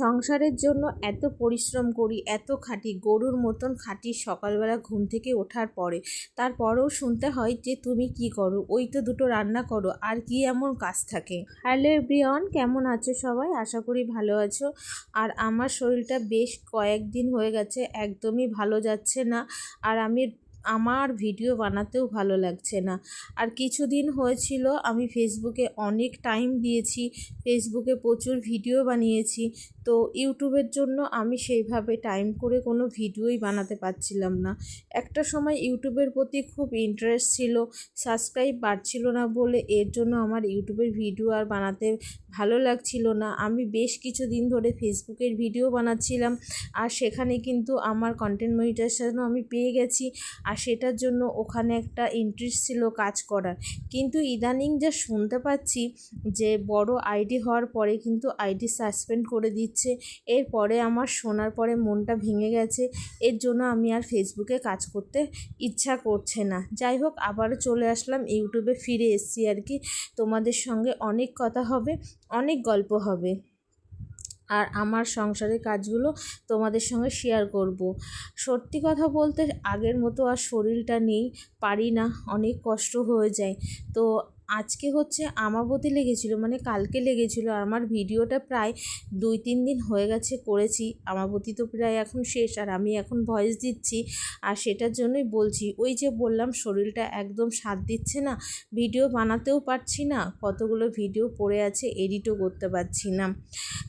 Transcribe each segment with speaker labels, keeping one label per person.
Speaker 1: সংসারের জন্য এত পরিশ্রম করি, এত খাটি, গরুর মতন খাটি সকালবেলা ঘুম থেকে ওঠার পরে। তারপরেও শুনতে হয় যে তুমি কি করো, ওই তো দুটো রান্না করো, আর কি এমন কাজ থাকে। হ্যালো এভরিওয়ান, কেমন আছো সবাই? আশা করি ভালো আছো। আর আমার শরীরটা বেশ কয়েকদিন হয়ে গেছে একদমই ভালো যাচ্ছে না। আর আমার ভিডিও বানাতেও ভালো লাগছে না। আর কিছুদিন হয়েছিল আমি ফেসবুকে অনেক টাইম দিয়েছি, ফেসবুকে প্রচুর ভিডিও বানিয়েছি। তো ইউটিউবের জন্য আমি সেইভাবে টাইম করে কোনো ভিডিওই বানাতে পারছিলাম না। একটা সময় ইউটিউবের প্রতি খুব ইন্টারেস্ট ছিল, সাবস্ক্রাইব বাড়ছিল না বলে এর জন্য আমার ইউটিউবের ভিডিও আর বানাতে ভালো লাগছিল না। আমি বেশ কিছুদিন ধরে ফেসবুকের ভিডিও বানাচ্ছিলাম, আর সেখানে কিন্তু আমার কন্টেন্ট মনিটাইজেশনও আমি পেয়ে গেছি, আর সেটার জন্য ওখানে একটা ইন্টারেস্ট ছিল কাজ করার। কিন্তু ইদানিং যা শুনতে পাচ্ছি যে বড় আইডি হওয়ার পরে কিন্তু আইডি সাসপেন্ড করে দিচ্ছে। এরপরে আমার শোনার পরে মনটা ভেঙে গেছে, এর জন্য আমি আর ফেসবুকে কাজ করতে ইচ্ছা করছে না। যাই হোক, আবারও চলে আসলাম, ইউটিউবে ফিরে এসেছি আর কি। তোমাদের সঙ্গে অনেক কথা হবে, অনেক গল্প হবে, আর আমার সংসারের কাজগুলো তোমাদের সঙ্গে শেয়ার করব। সত্যি কথা বলতে আগের মতো আর শরীরটা নেই, পারি না, অনেক কষ্ট হয়ে যায়। তো আজকে হচ্ছে আমাবতী লেগেছিল, মানে কালকে লেগেছিল। আমার ভিডিওটা প্রায় 2-3 দিন হয়ে গেছে করেছি। আমাবতী তো প্রায় এখন শেষ, আর আমি এখন ভয়েস দিচ্ছি। আর সেটার জন্যই বলছি, ওই যে বললাম শরীরটা একদম সাথ দিচ্ছে না, ভিডিও বানাতেও পারছি না, কতগুলো ভিডিও পড়ে আছে, এডিটও করতে পারছি না।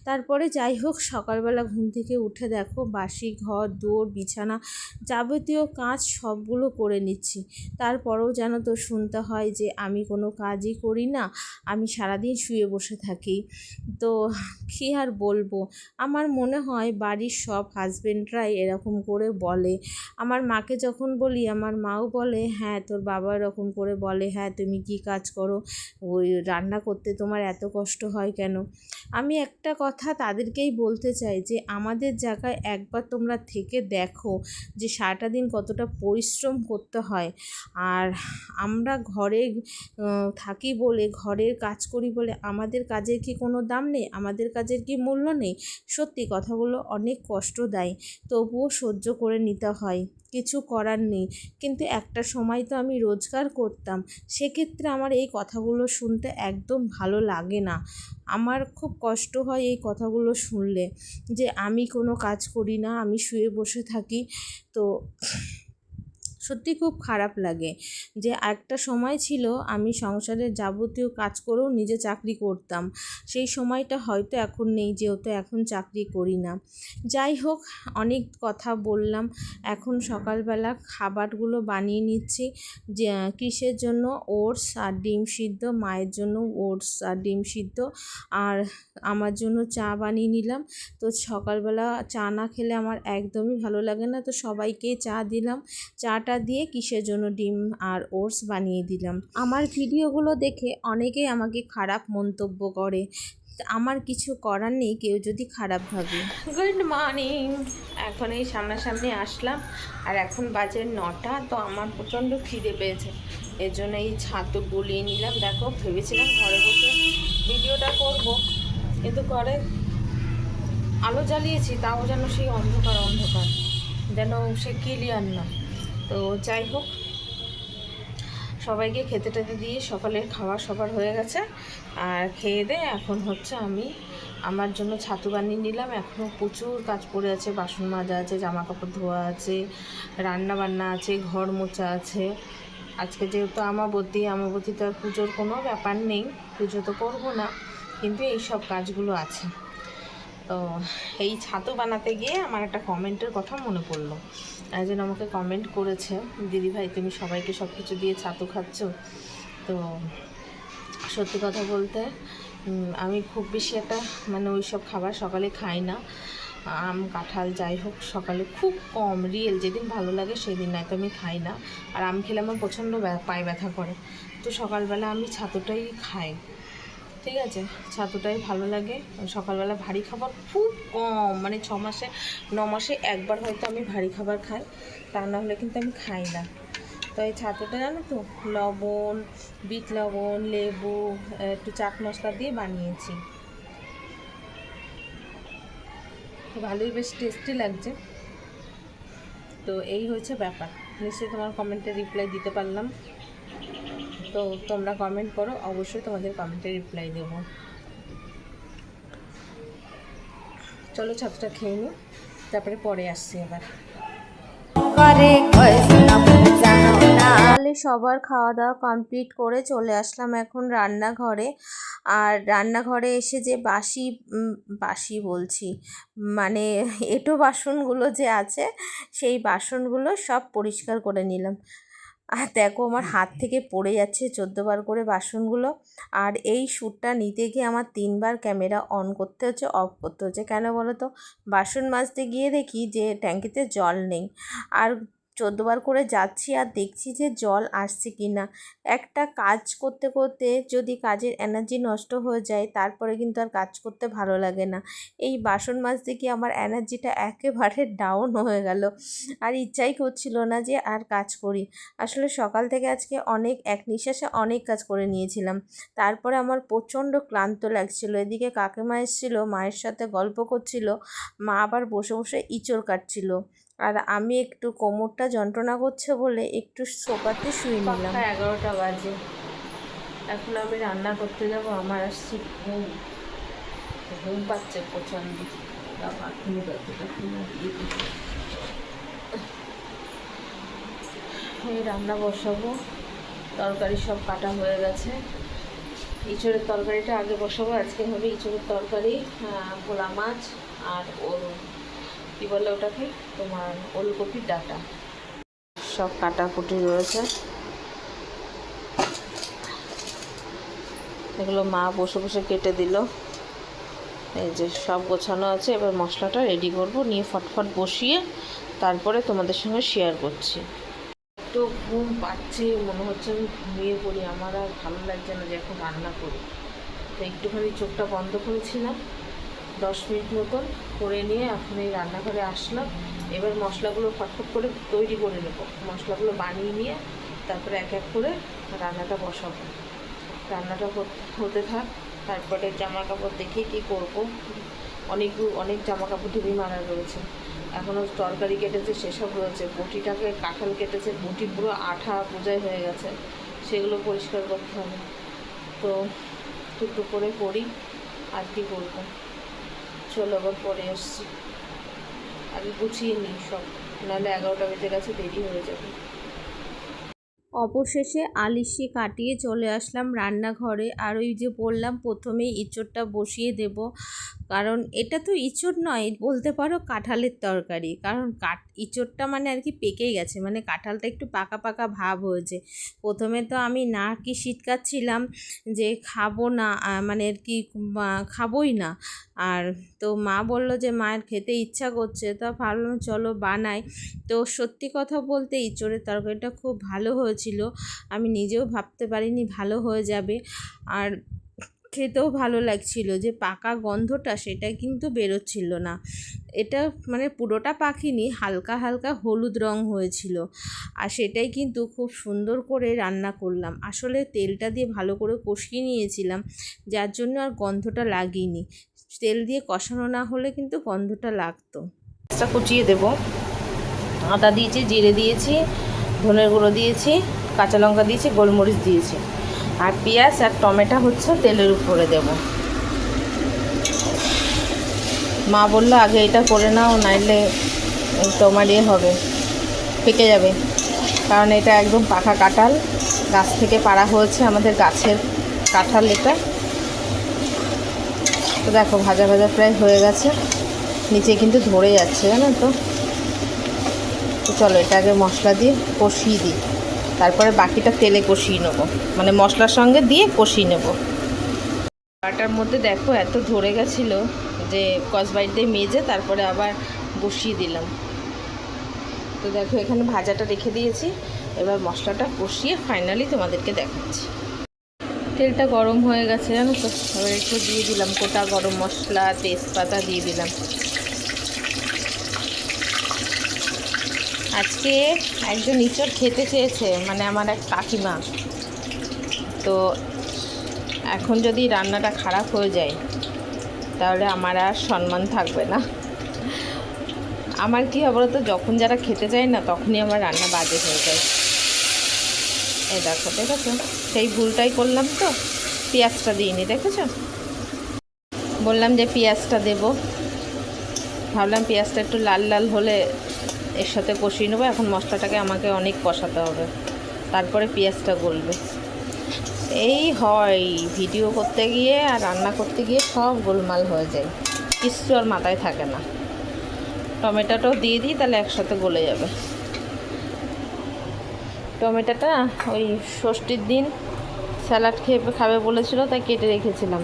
Speaker 1: তারপরে যাই হোক, সকালবেলা ঘুম থেকে উঠে দেখো বাসি ঘর দৌড় বিছানা যাবতীয় কাজ সবগুলো করে নিচ্ছি। তারপরেও যেন তো শুনতে হয় যে আমি কোনো কাজই করি না, আমি সারাদিন শুয়ে বসে থাকি। তো কী আর বলবো, আমার মনে হয় বাড়ির সব হাজবেন্ডরাই এরকম করে বলে। আমার মাকে যখন বলি, আমার মাও বলে হ্যাঁ তোর বাবা এরকম করে বলে, হ্যাঁ তুমি কি কাজ করো, ওই রান্না করতে তোমার এত কষ্ট হয় কেন। আমি একটা কথা তাদেরকেই বলতে চাই যে আমাদের জায়গায় একবার তোমরা থেকে দেখো যে সারাটা দিন কতটা পরিশ্রম করতে হয়। আর আমরা ঘরে থাকি বলে, ঘরের কাজ করি বলে আমাদের কাজের কি কোনো দাম নেই, আমাদের কাজের কি মূল্য নেই? সত্যি কথাগুলো অনেক কষ্ট দেয়, তবুও সহ্য করে নিতে হয়, কিছু করার নেই। কিন্তু একটা সময় তো আমি রোজগার করতাম, সেক্ষেত্রে আমার এই কথাগুলো শুনতে একদম ভালো লাগে না। আমার খুব কষ্ট হয় এই কথাগুলো শুনলে, যে আমি কোনো কাজ করি না, আমি শুয়ে বসে থাকি। তো সত্যি খুব খারাপ লাগে যে একটা সময় ছিল আমি সংসারের যাবতীয় কাজ করেও নিজে চাকরি করতাম, সেই সময়টা হয়তো এখন নেই, যেহেতু এখন চাকরি করি না। যাই হোক, অনেক কথা বললাম। এখন সকালবেলা খাবারগুলো বানিয়ে নিচ্ছি, যে কিসের জন্য, ওটস আর ডিম সিদ্ধ, মায়ের জন্য ওটস আর ডিম সিদ্ধ, আর আমার জন্য চা বানিয়ে নিলাম। তো সকালবেলা চা না খেলে আমার একদমই ভালো লাগে না, তো সবাইকে চা দিলাম। চাটা দিয়ে কিসের জন্য ডিম আর ওটস বানিয়ে দিলাম। আমার ভিডিওগুলো দেখে অনেকেই আমাকে খারাপ মন্তব্য করে, আমার কিছু করার নেই কেউ যদি খারাপ ভাবে। গুড মর্নিং, এখন এই সামনাসামনি আসলাম, আর এখন বাজে 9টা। তো আমার প্রচণ্ড খিদে পেয়েছে, এর জন্য এই ছাতু গলিয়ে নিলাম। দেখো, ভেবেছিলাম ঘরে বসে ভিডিওটা করব, কিন্তু ঘরে আলো জ্বালিয়েছি, তাও যেন সেই অন্ধকার অন্ধকার, যেন সে ক্লিয়ার না। তো যাই হোক, সবাইকে খেতে টেতে দিয়ে সকালের খাওয়া সবার হয়ে গেছে, আর খেয়ে দিয়ে এখন হচ্ছে আমি আমার জন্য ছাতু বানিয়ে নিলাম। এখনও প্রচুর কাজ পড়ে আছে, বাসন মাজা আছে, জামা কাপড় ধোয়া আছে, রান্না বান্না আছে, ঘর মোছা আছে। আজকে যেহেতু আমাবতী তো আর পুজোর কোনো ব্যাপার নেই, পুজো তো করবো না, কিন্তু এই সব কাজগুলো আছে। তো এই ছাতু বানাতে গিয়ে আমার একটা কমেন্টের কথা মনে পড়লো। একজন আমাকে কমেন্ট করেছে, দিদিভাই তুমি সবাইকে সব কিছু দিয়ে ছাতু খাচ্ছ। তো সত্যি কথা বলতে আমি খুব বেশি একটা মানে ওই সব খাবার সকালে খাই না। আম কাঁঠাল যাই হোক সকালে খুব কম, রিয়েল যেদিন ভালো লাগে সেদিন, নয়তো আমি খাই না। আর আম খেলে আমার প্রচণ্ড পায়ে ব্যথা করে, তো সকালবেলা আমি ছাতুটাই খাই। ঠিক আছে, ছাতুটাই ভালো লাগে। সকালবেলা ভারী খাবার খুব কম, মানে 6-9 মাসে একবার হয়তো আমি ভারী খাবার খাই, তা না হলে কিন্তু আমি খাই না। তো এই ছাতুটা জানো তো, লবণ, বিট লবণ, লেবু, একটু চাট মশলা দিয়ে বানিয়েছি। ভালোই বেশ টেস্টি লাগছে। তো এই হচ্ছে ব্যাপার। নিশ্চয়ই তোমার কমেন্টে রিপ্লাই দিতে পারলাম। তো তোমরা কমেন্ট করো, অবশ্যই তোমাদের কমেন্টে রিপ্লাই দেবো। চলো ছাতুটা খেয়ে নিই, তারপরে পরে আসছি আবার। তাহলে সবার খাওয়া দাওয়া কমপ্লিট করে চলে আসলাম এখন রান্নাঘরে। আর রান্নাঘরে এসে যে বাসি বলছি, মানে এঁটো বাসনগুলো যে আছে সেই বাসনগুলো সব পরিষ্কার করে নিলাম। আর দেখো আমার হাত থেকে পড়ে যাচ্ছে 14 বার করে বাসনগুলো। আর এই শ্যুটটা নিতে গিয়ে আমার 3 বার ক্যামেরা অন করতে হচ্ছে, অফ করতে হচ্ছে। কেন বলো তো? বাসন মাজতে গিয়ে দেখি যে ট্যাঙ্কিতে জল নেই, আর 14 বার করে যাচ্ছি আর দেখছি যে জল আসছে কি না। একটা কাজ করতে করতে যদি কাজের এনার্জি নষ্ট হয়ে যায়, তারপরে কিন্তু আর কাজ করতে ভালো লাগে না। এই বাসন মাজতে গিয়ে আমার এনার্জিটা একেবারে ডাউন হয়ে গেল, আর ইচ্ছাই করছিল না যে আর কাজ করি। আসলে সকাল থেকে আজকে এক নিঃশ্বাসে অনেক কাজ করে নিয়েছিলাম। তারপরে আমার প্রচণ্ড ক্লান্ত লাগছিল। এদিকে কাকিমা এসেছিল, মায়ের সাথে গল্প করছিল, মা আবার বসে বসে ইঁচড় কাটছিল, আর আমি একটু কোমরটা যন্ত্রণা করছে বলে একটু সোফাতে শুয়ে নিলাম। 11টা বাজে, এখন আমি রান্না করতে যাব। আমার আসছি ঘুম পাচ্ছে প্রচণ্ড। এই রান্না বসাবো, তরকারি সব কাটা হয়ে গেছে। ইঁচড়ের তরকারিটা আগে বসাবো। আজকে হবে ইঁচড়ের তরকারি, ভোলা মাছ আর কী বলে ওটাকে, তোমার ওলকপির ডাঁটা সব কাটাকুটি রয়েছে। এগুলো মা বসে বসে কেটে দিল। এই যে সব গোছানো আছে, এবার মশলাটা রেডি করব, নিয়ে ফটফট বসিয়ে তারপরে তোমাদের সঙ্গে শেয়ার করছি। তো ঘুম পাচ্ছে, মনে হচ্ছে আমি ঘুমিয়ে পড়ি। আমার আর ভালো লাগছে না যে এখন রান্না করি। তো একটুখানি চোখটা বন্ধ করেছিলাম 10 মিনিট মতন, করে নিয়ে এখন এই রান্নাঘরে আসলাম। এবার মশলাগুলো ফটফট করে তৈরি করে নেব, মশলাগুলো বানিয়ে নিয়ে তারপরে এক এক করে রান্নাটা বসাবো। রান্নাটা হতে থাক, তারপরে জামা কাপড় দেখে কী করবো। অনেক জামা কাপড় ধুবি মারা রয়েছে, এখনও তরকারি কেটেছে সেসব রয়েছে। বটিটাকে কাঁঠাল কেটেছে, বটি পুরো আঠা বোঝাই হয়ে গেছে, সেগুলো পরিষ্কার করতে হবে। তো টুকটু করে করি, আর কি করবো। চলো আবার পরে আসছি, আগে গুছিয়ে নিই সব, নাহলে 11টা বেজে গেছে, দেরি হয়ে যাবে। অবশেষে আলিশি কাটিয়ে চলে আসলাম রান্নাঘরে। আর ওই যে বললাম প্রথমেই ইঁচড়টা বসিয়ে দেব, কারণ এটা তো ইঁচড় নয়, বলতে পারো কাঁঠালের তরকারি। কারণ ইঁচড়টা মানে আর কি পেকে গেছে, মানে কাঁঠালটা একটু পাকা পাকা ভাব হয়েছে। প্রথমে তো আমি না কি শীতকাচ্ছিলাম যে খাবো না, মানে আর কি খাবোই না। আর তো মা বলল যে মায়ের খেতে ইচ্ছা করছে, তো ভাবলাম চলো বানাই। তো সত্যি কথা বলতে ইঁচড়ের তরকারিটা খুব ভালো হয়েছিল, আমি নিজেও ভাবতে পারিনি ভালো হয়ে যাবে। আর খেতেও ভালো লাগছিল, যে পাকা গন্ধটা সেটা কিন্তু বেরোচ্ছিল না। এটা মানে পুরোটা পাখিনি, হালকা হালকা হলুদ রং হয়েছিল। আর সেটাই কিন্তু খুব সুন্দর করে রান্না করলাম। আসলে তেলটা দিয়ে ভালো করে কষিয়ে নিয়েছিলাম, যার জন্য আর গন্ধটা লাগেনি। তেল দিয়ে কষানো না হলে কিন্তু গন্ধটা লাগতো। কুচিয়ে দেবো, আদা দিয়েছি, জিরে দিয়েছি, ধনের গুঁড়ো দিয়েছি, কাঁচা লঙ্কা দিয়েছি, গোলমরিচ দিয়েছি, আর পেঁয়াজ আর টমেটো হচ্ছে তেলের উপরে দেব। মা বললো আগে এটা করে নাও, নাইলে তোমার হবে, পেকে যাবে। কারণ এটা একদম পাকা কাঁঠাল, গাছ থেকে পাড়া হয়েছে, আমাদের গাছের কাঁঠাল এটা। তো দেখো ভাজা ভাজা প্রায় হয়ে গেছে, নিচে কিন্তু ধরে যাচ্ছে, জানো তো। তো চলো এটা আগে মশলা দিয়ে কষিয়ে দিই, তারপরে বাকিটা তেলে কষিয়ে নেবো, মানে মশলার সঙ্গে দিয়ে কষিয়ে নেব। কড়াটার মধ্যে দেখো এত ধরে গেছিলো যে কসবাইট দিয়ে মেজে তারপরে আবার বসিয়ে দিলাম। তো দেখো এখানে ভাজাটা রেখে দিয়েছি, এবার মশলাটা কষিয়ে ফাইনালি তোমাদেরকে দেখাচ্ছি। তেলটা গরম হয়ে গেছে জানো তো, এবার একটু দিয়ে দিলাম গোটা গরম মশলা, তেজপাতা দিয়ে দিলাম। আজকে একজন ইঁচড় খেতে চেয়েছে, মানে আমার এক কাকিমা। তো এখন যদি রান্নাটা খারাপ হয়ে যায় তাহলে আমার আর সম্মান থাকবে না। আমার কী হবে বলো তো, যখন যারা খেতে চায় না তখনই আমার রান্না বাজে হয়ে যায়। এই দেখো, দেখেছো, সেই ভুলটাই করলাম তো, পেঁয়াজটা দিইনি, দেখেছো। বললাম যে পেঁয়াজটা দেব, ভাবলাম পেঁয়াজটা একটু লাল লাল হলে এর সাথে কষিয়ে নেবো। এখন মশলাটাকে আমাকে অনেক কষাতে হবে, তারপরে পেঁয়াজটা গলবে। এই হয়, ভিডিও করতে গিয়ে আর রান্না করতে গিয়ে সব গোলমাল হয়ে যায়, কিচ্ছু আর মাথায় থাকে না। টমেটোটাও দিয়ে দিই, তাহলে একসাথে গলে যাবে। টমেটোটা ওই ষষ্ঠীর দিন স্যালাড খেয়ে খাবে বলেছিল, তাই কেটে রেখেছিলাম,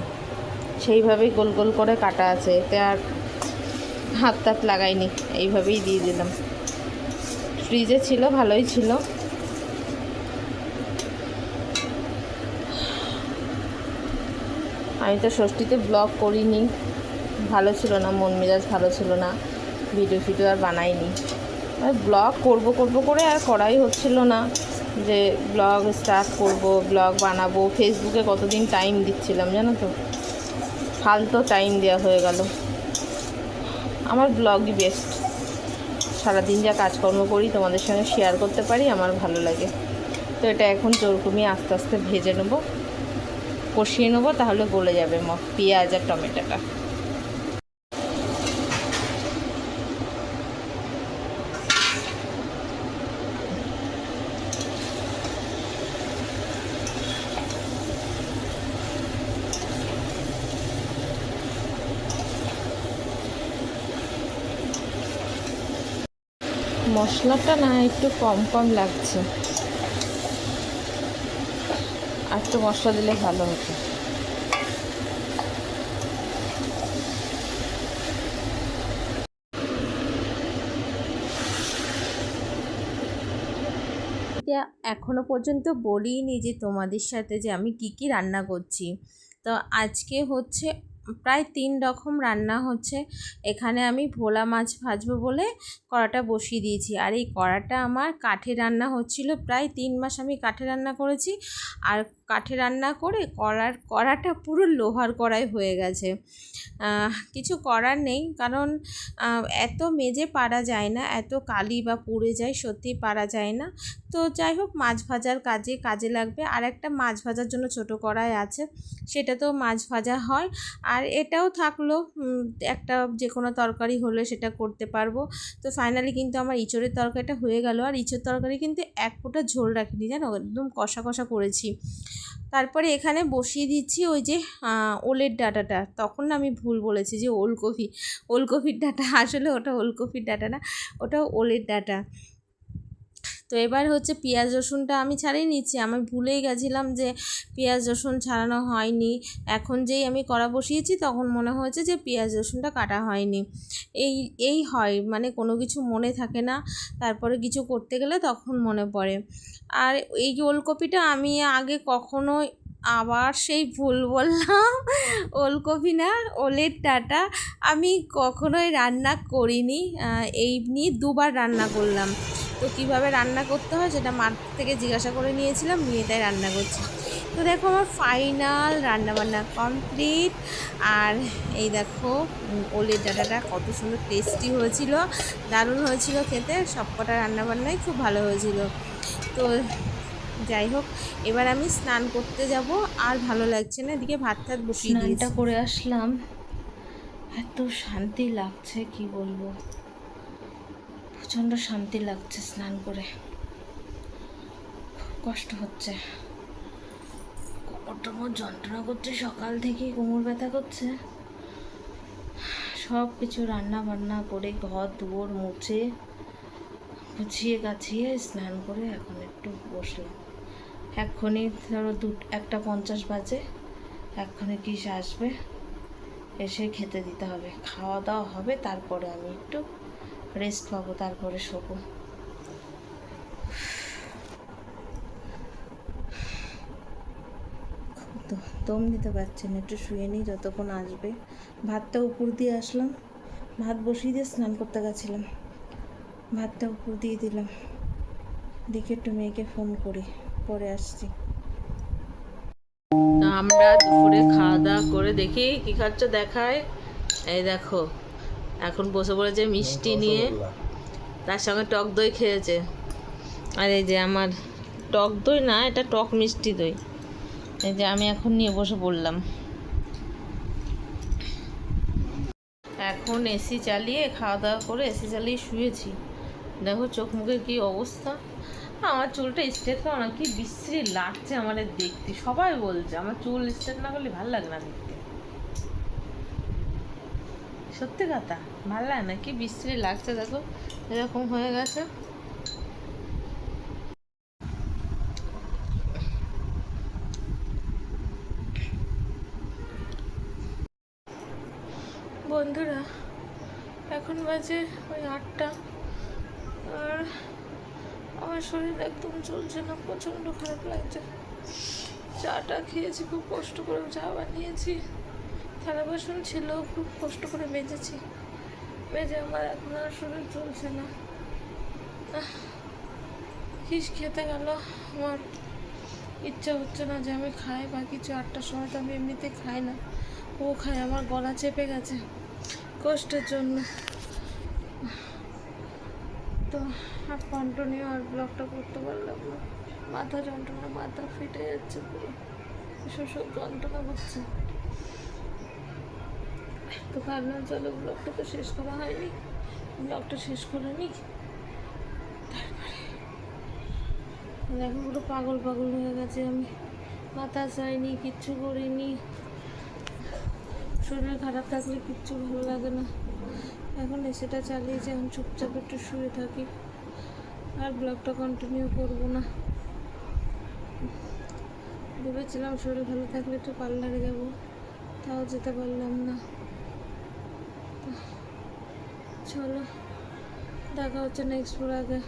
Speaker 1: সেইভাবেই গোল গোল করে কাটা আছে, এতে আর হাত টাত লাগাইনি, এইভাবেই দিয়ে দিলাম। ফ্রিজে ছিল, ভালোই ছিল। আমি তো ষষ্ঠীতে ব্লগ করিনি, ভালো ছিল না, মন মেজাজ ভালো ছিল না, ভিডিও আর বানাইনি। আর ব্লগ করব করে আর করাই হচ্ছিল না, যে ব্লগ স্টার্ট করব, ব্লগ বানাবো। ফেসবুকে কতদিন টাইম দিচ্ছিলাম জানো তো, ফালতু টাইম দেওয়া হয়ে গেল। আমার ব্লগই বেস্ট, সারাদিন যা কাজকর্ম করি তোমাদের সঙ্গে শেয়ার করতে পারি, আমার ভালো লাগে। তো এটা এখন চোরকুমি আস্তে আস্তে ভেজে নেবো, কষিয়ে নেবো, তাহলে গলে যাবে পেঁয়াজ আর টমেটোটা। মশলাটা না একটু কম কম লাগছে, আর একটু মশলা দিলে ভালো হতো। এখনো পর্যন্ত বলিনি যে তোমাদের সাথে যে আমি কি কি রান্না করছি। তো আজকে হচ্ছে প্রায় 3 রকম রান্না হচ্ছে। এখানে আমি ভোলা মাছ ভাজবো বলে কড়াটা বসিয়ে দিয়েছি, আর এই কড়াটা আমার কাঠে রান্না হচ্ছিল। প্রায় 3 মাস আমি কাঠে রান্না করেছি, আর কাঠে রান্না করে কড়াটা পুরো লোহার কড়াই হয়ে গেছে। কিছু করার নেই, কারণ এত মেজে পারা যায় না, এত কালি বা পুড়ে যায়, সত্যি পারা যায় না। তো যাই হোক, মাছ ভাজার কাজে লাগবে। আর একটা মাছ ভাজার জন্য ছোট কড়াই আছে, সেটাতেও মাছ ভাজা হয়। আর এটাও থাকলো, একটা যে কোনো তরকারি হলে সেটা করতে পারবো। তো ফাইনালি কিন্তু আমার ইঁচড়ের তরকারিটা হয়ে গেল। আর ইঁচড় তরকারি কিন্তু এক ফোঁটা ঝোল রাখিনি জানো, একদম কষা কষা করেছি। তারপরে এখানে বসিয়ে দিচ্ছি ওই যে ওলের ডাঁটাটা। তখন আমি ভুল বলেছি যে ওলকপির ডাঁটা, আসলে ওটা ওলকপির ডাঁটা না, ওটা ওলের ডাঁটা। তো এবার হচ্ছে পেঁয়াজ রসুনটা আমি ছাড়িয়ে নিচ্ছি। আমি ভুলেই গেছিলাম যে পেঁয়াজ রসুন ছাড়ানো হয়নি। এখন যেই আমি কড়া বসিয়েছি তখন মনে হয়েছে যে পেঁয়াজ রসুনটা কাটা হয়নি। এই হয়, মানে কোনো কিছু মনে থাকে না, তারপরে কিছু করতে গেলে তখন মনে পড়ে। আর এই ওলকপিটা আমি আগে কখনোই, আবার সেই ভুল বললাম, ওলকপি না, ওলের ডাঁটা আমি কখনোই রান্না করিনি। এই নিয়ে 2বার রান্না করলাম। তো কীভাবে রান্না করতে হয় সেটা মার থেকে জিজ্ঞাসা করে নিয়েছিলাম, নিয়ে তাই রান্না করছি। তো দেখো আমার ফাইনাল রান্নাবান্না কমপ্লিট। আর এই দেখো ওলের ডাঁটাটা কত সুন্দর টেস্টি হয়েছিল, দারুণ হয়েছিল খেতে। সবকটা রান্নাবান্নাই খুব ভালো হয়েছিল। তো যাই হোক, এবার আমি স্নান করতে যাব, আর ভালো লাগছে না, এদিকে ভাত বসিয়ে দিয়েছি। স্নানটা করে আসলাম, এত শান্তি লাগছে কি বলবো, প্রচণ্ড শান্তি লাগছে স্নান করে। খুব কষ্ট হচ্ছে, কোমর যন্ত্রণা করছে, সকাল থেকে কোমর ব্যথা করছে। সব কিছু রান্না বান্না করে ঘর দুয়ার মুছে গুছিয়ে গাছিয়ে স্নান করে এখন একটু বসলাম। এক্ষুনি ধরো 1:50 বাজে, এক্ষুনি কিস আসবে, এসে খেতে দিতে হবে, খাওয়া দাওয়া হবে, তারপরে আমি একটু রেস্ট পাবো, তারপরে শোবো। তো দম দিতে পারছি না, একটু শুয়ে নিই যতক্ষণ আসবে। ভাতটা উপর দিয়ে আসলাম, ভাত বসিয়ে দিয়ে স্নান করতে গেছিলাম, ভাতটা উপর দিয়ে দিলাম। দেখে একটু মেয়েকে ফোন করি, পরে আসছি। আমরা দুপুরে খাওয়া দাওয়া করে দেখি কী খাচ্ছ দেখায়। এই দেখো এখন বসে পড়েছে মিষ্টি নিয়ে, তার সঙ্গে টক দই খেয়েছে। আর এই যে আমার টক দই না, এটা টক মিষ্টি দই। এই যে আমি এখন নিয়ে বসে পড়লাম। এখন এসি চালিয়ে খাওয়া দাওয়া করে এসি চালিয়ে শুয়েছি। দেখো চোখ মুখের কী অবস্থা। আমার চুলটা স্ট্রেট করো না, কি বিশ্রী লাগছে আমার দেখতে। সবাই বলছে আমার চুল স্ট্রেট না করলে ভালো লাগে না দেখতে। সত্যি কথা, ভালো লাগে না, কি বিশ্রী লাগছে। দেখো এরকম হয়ে গেছে। বন্ধুরা এখন বাজে ওই 8টা, আর আমার শরীর একদম চলছে না, প্রচণ্ড খারাপ লাগছে। চাটা খেয়েছি, খুব কষ্ট করে চা বানিয়েছি, থালা বাসন ছিল, খুব কষ্ট করে মেজেছি। মেজে আমার এখন আর শরীর চলছে না। কিস খেতে গেল, আমার ইচ্ছা হচ্ছে না যে আমি খাই বা কিছু। 8টার সময় তো আমি এমনিতে খাই না, ও খায়। আমার গলা চেপে গেছে কষ্টের জন্য। তো আর কন্টিনিউ আর ব্লগটা করতে পারলাম না। মাথা যন্ত্রণা, মাথা ফেটে যাচ্ছে পুরো, এসব যন্ত্রণা হচ্ছে। তো ভাবলাম চলো ব্লগটা তো শেষ করা হয়নি, ব্লগটা শেষ করে নিই। তারপরে দেখো পুরো পাগল পাগল হয়ে গেছে আমি, মাথা চাইনি, কিচ্ছু করিনি। শরীর খারাপ থাকলে কিচ্ছু ভালো লাগে না। এখন এসিটা চালিয়েছি, এখন চুপচাপ একটু শুয়ে থাকি, আর ব্লগটা কন্টিনিউ করবো না। ভেবেছিলাম শরীর ভালো থাকলে একটু পার্লারে যাবো, তাও যেতে পারলাম না। চলো দেখা হচ্ছে নেক্সট ব্লগে।